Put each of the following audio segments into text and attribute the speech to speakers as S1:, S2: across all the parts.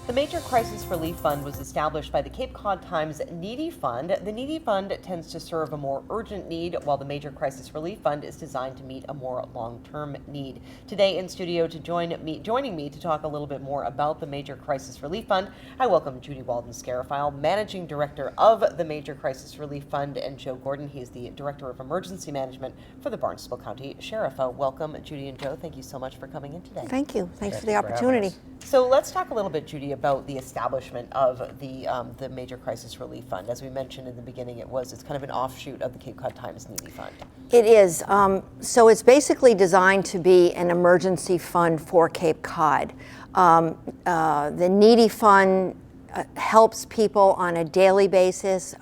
S1: The Major Crisis Relief Fund was established by the Cape Cod Times Needy Fund. The Needy Fund tends to serve a more urgent need, while the Major Crisis Relief Fund is designed to meet a more long-term need. Today in studio joining me to talk a little bit more about the Major Crisis Relief Fund, I welcome Judy Walden Scarafile, Managing Director of the Major Crisis Relief Fund, and Joe Gordon. He is the Director of Emergency Management for the Barnstable County Sheriff. Welcome, Judy and Joe. Thank you so much for coming in today.
S2: Thank you. Thanks for the opportunity.
S1: So let's talk a little bit, Judy, about the establishment of the Major Crisis Relief Fund. As we mentioned in the beginning, it's kind of an offshoot of the Cape Cod Times Needy Fund.
S2: It is. So it's basically designed to be an emergency fund for Cape Cod. The Needy Fund helps people on a daily basis.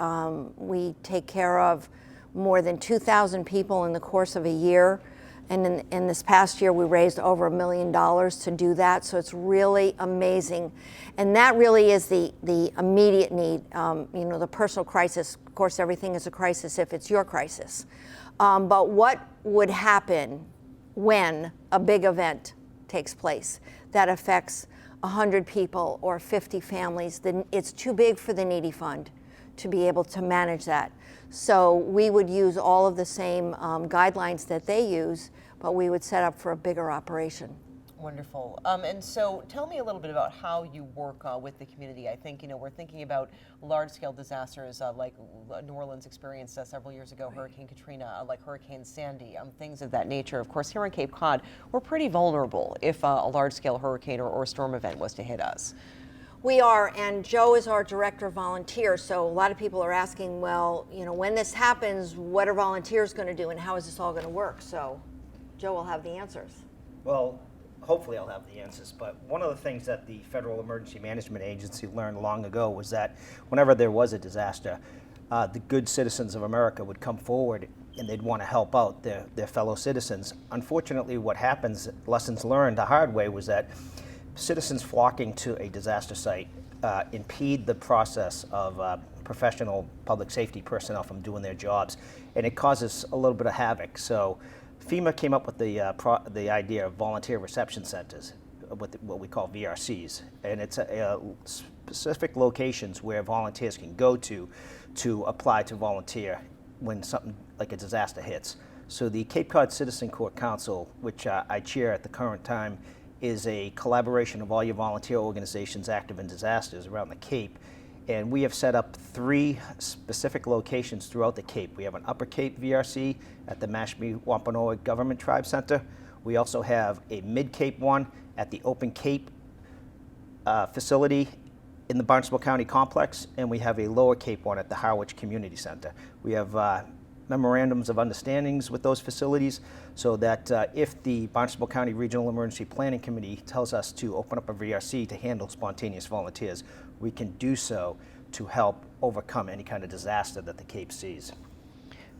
S2: We take care of more than 2,000 people in the course of a year. And in this past year, we raised over $1 million to do that. So it's really amazing. And that really is the immediate need. The personal crisis, of course, everything is a crisis if it's your crisis. But what would happen when a big event takes place that affects 100 people or 50 families? Then it's too big for the Needy Fund to be able to manage that. So we would use all of the same guidelines that they use, but we would set up for a bigger operation.
S1: Wonderful. And so tell me a little bit about how you work with the community. I think, we're thinking about large-scale disasters like New Orleans experienced several years ago, Hurricane Katrina, like Hurricane Sandy, things of that nature. Of course, here on Cape Cod, we're pretty vulnerable if a large-scale hurricane or storm event was to hit us.
S2: We are, and Joe is our director of volunteers, so a lot of people are asking, well, when this happens, what are volunteers going to do and how is this all going to work? So Joe will have the answers.
S3: Well, hopefully I'll have the answers, but one of the things that the Federal Emergency Management Agency learned long ago was that whenever there was a disaster, the good citizens of America would come forward and they'd want to help out their fellow citizens. Unfortunately, what happens, lessons learned the hard way, was that citizens flocking to a disaster site impede the process of professional public safety personnel from doing their jobs, and it causes a little bit of havoc. So FEMA came up with the idea of volunteer reception centers, what we call VRCs, and it's specific locations where volunteers can go to apply to volunteer when something like a disaster hits. So the Cape Cod Citizen Corps Council, which I chair at the current time, is a collaboration of all your volunteer organizations active in disasters around the Cape. And we have set up 3 specific locations throughout the Cape. We have an Upper Cape VRC at the Mashpee Wampanoag Government Tribe Center. We also have a Mid-Cape one at the Open Cape facility in the Barnstable County Complex, and we have a Lower Cape one at the Harwich Community Center. We have memorandums of understandings with those facilities so that if the Barnstable County Regional Emergency Planning Committee tells us to open up a VRC to handle spontaneous volunteers, we can do so to help overcome any kind of disaster that the Cape sees.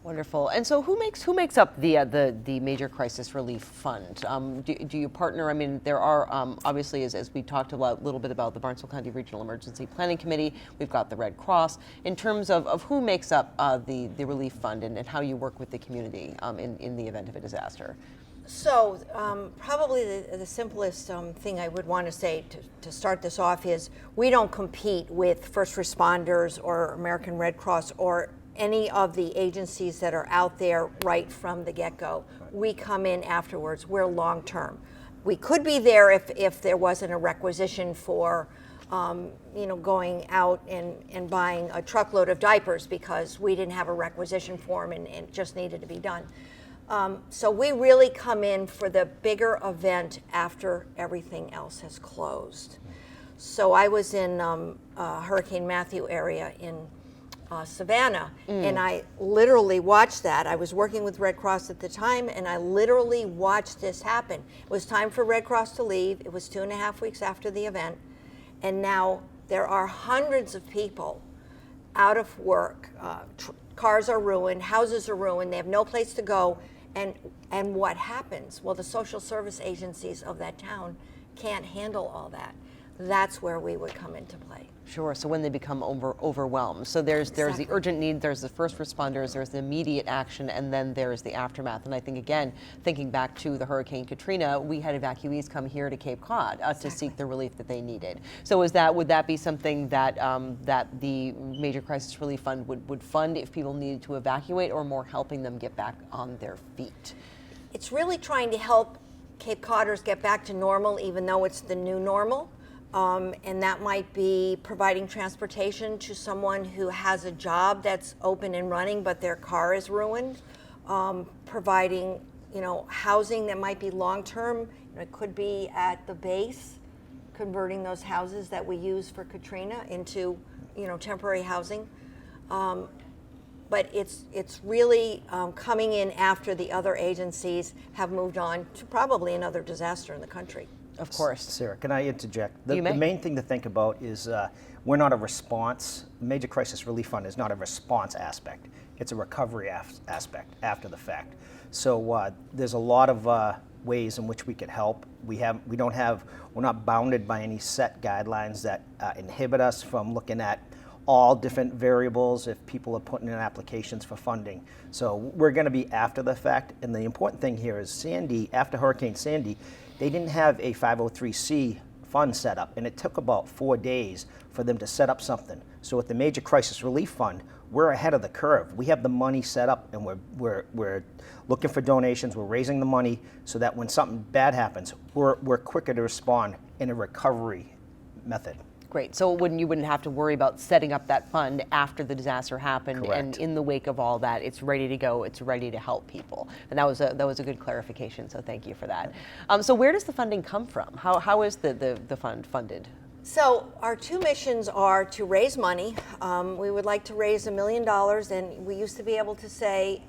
S1: Wonderful. And so who makes up the Major Crisis Relief Fund? Do you partner? I mean, there are obviously, as we talked a little bit about the Barnstable County Regional Emergency Planning Committee, we've got the Red Cross. In terms of who makes up the Relief Fund and how you work with the community in the event of a disaster.
S2: So probably the simplest thing I would want to say to start this off is we don't compete with first responders or American Red Cross or any of the agencies that are out there right from the get-go. We come in afterwards. We're long-term. We could be there if there wasn't a requisition for going out and buying a truckload of diapers because we didn't have a requisition form and it just needed to be done. So we really come in for the bigger event after everything else has closed. So I was in Hurricane Matthew area in Savannah, and I literally watched that. I was working with Red Cross at the time, and I literally watched this happen. It was time for Red Cross to leave. It was 2.5 weeks after the event, and now there are hundreds of people out of work. Cars are ruined, houses are ruined, they have no place to go, and what happens? Well, the social service agencies of that town can't handle all that. that's where we would come into play.
S1: Sure. So when they become overwhelmed. So there's
S2: Exactly.
S1: the urgent need, there's the first responders, there's the immediate action, and then there's the aftermath. And I think, again, thinking back to the Hurricane Katrina, we had evacuees come here to Cape Cod to seek the relief that they needed. So would that be something that that the Major Crisis Relief Fund would fund if people needed to evacuate, or more helping them get back on their feet?
S2: It's really trying to help Cape Codders get back to normal, even though it's the new normal. And that might be providing transportation to someone who has a job that's open and running, but their car is ruined. Providing, housing that might be long-term. It could be at the base, converting those houses that we use for Katrina into, temporary housing. But it's really coming in after the other agencies have moved on to probably another disaster in the country.
S1: Of course.
S3: Sarah, can I interject? The
S1: You may.
S3: main thing to think about is we're not a response. The Major Crisis Relief Fund is not a response aspect. It's a recovery aspect after the fact. So there's a lot of ways in which we could help. We're not bounded by any set guidelines that inhibit us from looking at all different variables if people are putting in applications for funding. So we're going to be after the fact. And the important thing here is after Hurricane Sandy, they didn't have a 503c fund set up, and it took about 4 days for them to set up something. So with the Major Crisis Relief Fund, we're ahead of the curve. We have the money set up, and we're looking for donations. We're raising the money so that when something bad happens, we're quicker to respond in a recovery method.
S1: Great. So you wouldn't have to worry about setting up that fund after the disaster happened.
S3: Correct.
S1: And in the wake of all that, it's ready to go. It's ready to help people. And that was a good clarification. So thank you for that. So where does the funding come from? How is the fund funded?
S2: So our two missions are to raise money. We would like to raise $1 million, and we used to be able to say,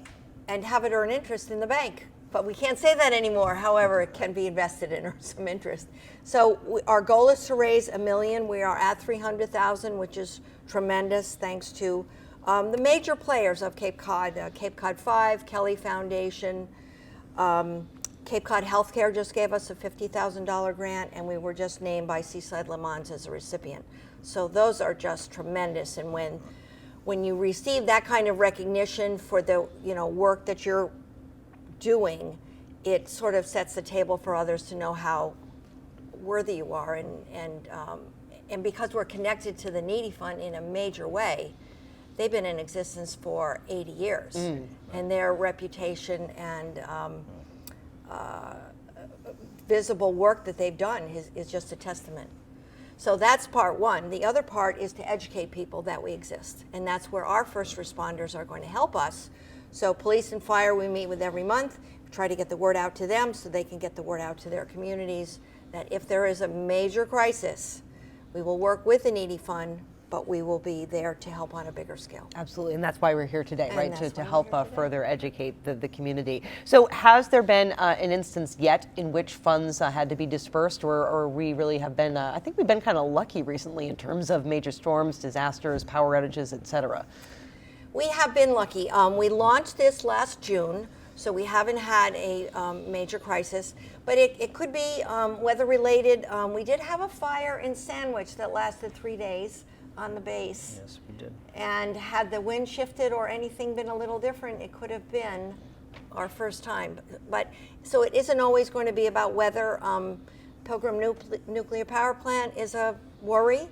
S2: and have it earn interest in the bank. But we can't say that anymore. However, it can be invested in or some interest. So our goal is to raise $1 million. We are at $300,000, which is tremendous, thanks to the major players of Cape Cod, Cape Cod 5, Kelly Foundation, Cape Cod Healthcare just gave us a $50,000 grant, and we were just named by Seaside Le Mans as a recipient. So those are just tremendous. And when you receive that kind of recognition for the work that you're doing, it sort of sets the table for others to know how worthy you are, and because we're connected to the Needy Fund in a major way, they've been in existence for 80 years, and their reputation and visible work that they've done is just a testament. So that's part one. The other part is to educate people that we exist, and that's where our first responders are going to help us. So police and fire we meet with every month, try to get the word out to them so they can get the word out to their communities that if there is a major crisis, we will work with the Needy Fund, but we will be there to help on a bigger scale.
S1: Absolutely, and that's why we're here today,
S2: And
S1: right?
S2: that's
S1: To
S2: why we're
S1: help
S2: here today.
S1: further educate the community. So has there been an instance yet in which funds had to be dispersed, or we really have been, I think we've been kind of lucky recently in terms of major storms, disasters, power outages, et cetera.
S2: We have been lucky. We launched this last June, so we haven't had a major crisis, but it could be weather related. We did have a fire in Sandwich that lasted 3 days on the base.
S3: Yes, we did.
S2: And had the wind shifted or anything been a little different, it could have been our first time. But so it isn't always going to be about weather. Pilgrim Nuclear Power Plant is a worry.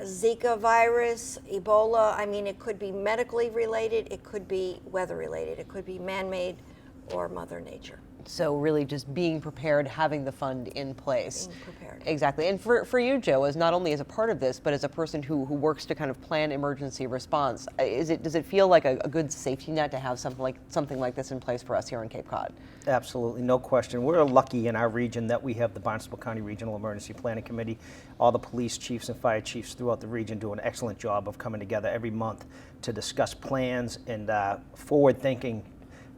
S2: Zika virus, Ebola, I mean, it could be medically related, it could be weather related, it could be man-made or Mother Nature.
S1: So really just being prepared, having the fund in place.
S2: Being prepared.
S1: Exactly. And for you, Joe, as not only as a part of this, but as a person who works to kind of plan emergency response, does it feel like a good safety net to have something like this in place for us here on Cape Cod?
S3: Absolutely, no question. We're lucky in our region that we have the Barnstable County Regional Emergency Planning Committee. All the police chiefs and fire chiefs throughout the region do an excellent job of coming together every month to discuss plans and forward thinking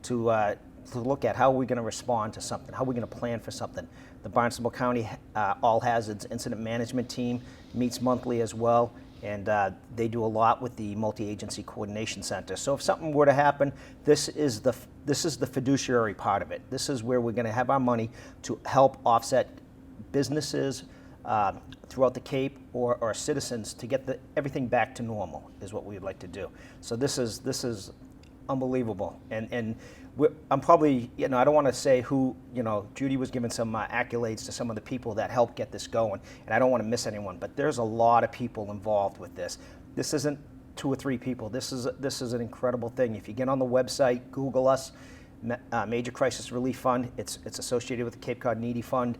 S3: to look at how are we going to respond to something, how are we going to plan for something. The Barnstable County All Hazards Incident Management Team meets monthly as well, and they do a lot with the Multi-Agency Coordination Center. So if something were to happen, this is the fiduciary part of it. This is where we're going to have our money to help offset businesses, throughout the Cape or citizens to get everything back to normal is what we'd like to do. So this is unbelievable, and I'm probably, I don't want to say who, Judy was giving some accolades to some of the people that helped get this going, and I don't want to miss anyone, but there's a lot of people involved with this. This isn't 2 or 3 people. This is an incredible thing. If you get on the website, Google us, Major Crisis Relief Fund, it's associated with the Cape Cod Needy Fund,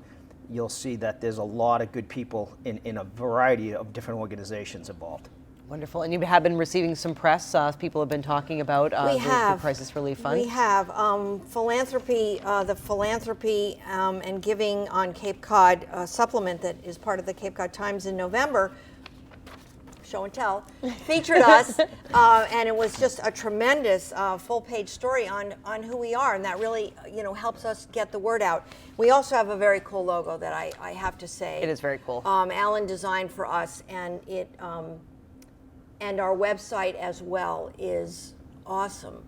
S3: you'll see that there's a lot of good people in a variety of different organizations involved.
S1: Wonderful. And you have been receiving some press. People have been talking about the Crisis Relief Fund.
S2: We have. Philanthropy, the Philanthropy and Giving on Cape Cod supplement that is part of the Cape Cod Times in November, show and tell, featured us, and it was just a tremendous full-page story on who we are, and that really, helps us get the word out. We also have a very cool logo that I have to say.
S1: It is very cool.
S2: Alan designed for us, and it and our website as well is awesome.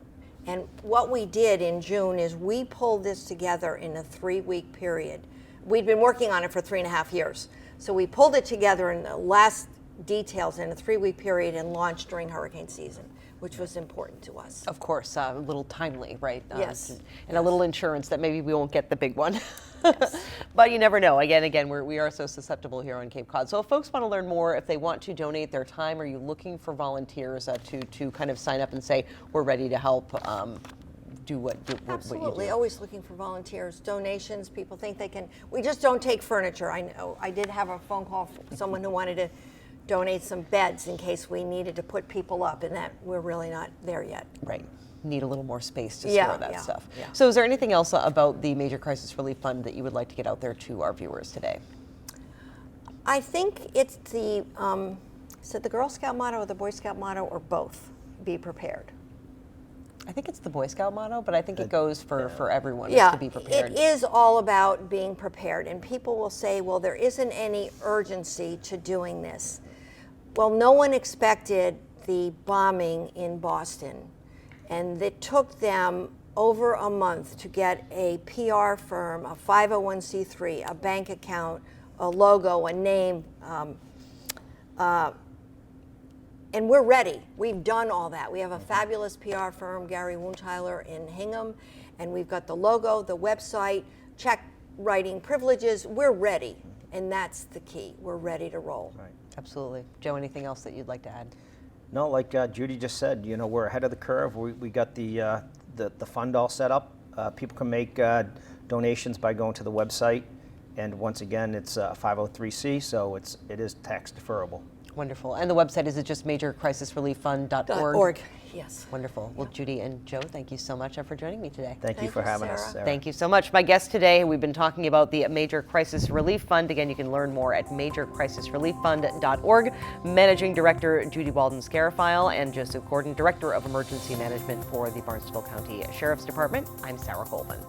S2: And what we did in June is we pulled this together in a 3-week period. We'd been working on it for 3.5 years, so we pulled it together in the last details in a 3-week period and launched during hurricane season, which was important to us.
S1: Of course, a little timely, right?
S2: Yes.
S1: And a little insurance that maybe we won't get the big one. Yes. But you never know. Again, we are so susceptible here on Cape Cod. So if folks want to learn more, if they want to donate their time, are you looking for volunteers to kind of sign up and say, we're ready to help do what
S2: Absolutely.
S1: you do?
S2: Always looking for volunteers, donations. People think they can. We just don't take furniture. I know. I did have a phone call from someone who wanted to donate some beds in case we needed to put people up, and that we're really not there yet.
S1: Right. Need a little more space to store that
S2: Yeah.
S1: stuff.
S2: Yeah.
S1: So is there anything else about the Major Crisis Relief Fund that you would like to get out there to our viewers today?
S2: I think it's the, is it the Girl Scout motto or the Boy Scout motto, or both? Be prepared.
S1: I think it's the Boy Scout motto, but I think it goes for everyone, is
S2: Yeah,
S1: to be prepared.
S2: it is all about being prepared. And people will say, well, there isn't any urgency to doing this. Well, no one expected the bombing in Boston. And it took them over a month to get a PR firm, a 501c3, a bank account, a logo, a name, and we're ready. We've done all that. We have a fabulous PR firm, Gary Wunteiler in Hingham, and we've got the logo, the website, check writing privileges. We're ready, and that's the key. We're ready to roll.
S3: Right.
S1: Absolutely. Joe, anything else that you'd like to add?
S3: No, like Judy just said, we're ahead of the curve. We got the fund all set up. People can make donations by going to the website, and once again, it's 503c, so it is tax deferrable.
S1: Wonderful. And the website, is it just majorcrisisrelieffund.org?
S2: .org, yes.
S1: Wonderful. Well, Judy and Joe, thank you so much for joining me today.
S3: Thank you for having us, Sarah.
S1: Thank you so much. My guest today, we've been talking about the Major Crisis Relief Fund. Again, you can learn more at majorcrisisrelieffund.org. Managing Director Judy Walden Scarafile and Joseph Gordon, Director of Emergency Management for the Barnstable County Sheriff's Department. I'm Sarah Colvin.